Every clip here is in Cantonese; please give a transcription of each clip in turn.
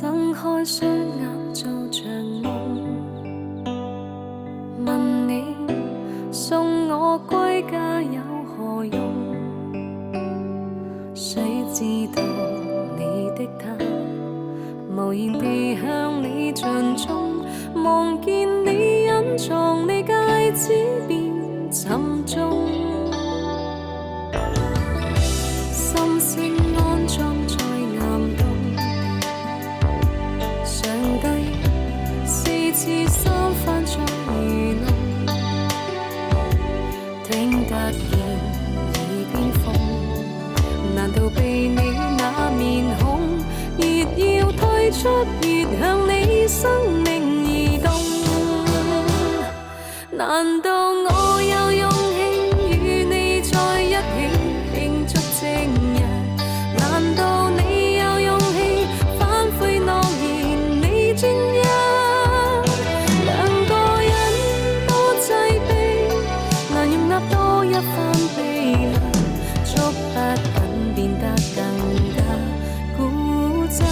睜開雙眼做場夢，問你送我歸家有何用？誰知道你的他無言地向你盡忠，望見你隱藏你戒指變沉重，心聲安裝在岩洞，上帝4次3番再愚弄，聽得見耳邊風，難道被你那面孔越要退出越向你生命移動？難道我有勇氣與你在一起慶祝正日？難道你有勇氣反悔諾言你專一？兩個人多擠迫，難容納多一番秘密，捉不緊變得更加固執。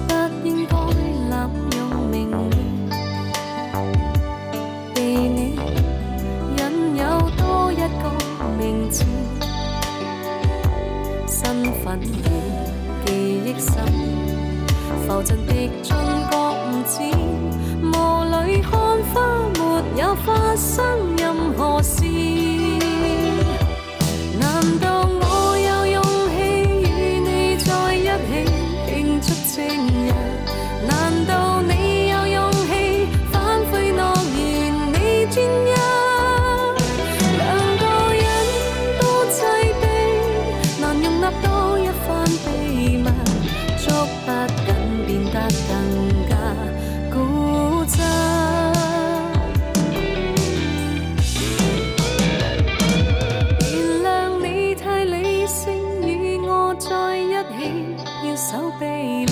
不應該濫用名譽，被你引誘多一個名字，身份與記憶深，浮沉滴進覺悟知，霧裏看花沒有發生任何事。難道我有勇氣與你在一起慶祝正日？難道你有勇氣反悔諾言你專一？兩個人多擠迫，難容納多一番秘密，捉不緊變得更加固執。原諒你太理性，與我在一起要守秘密。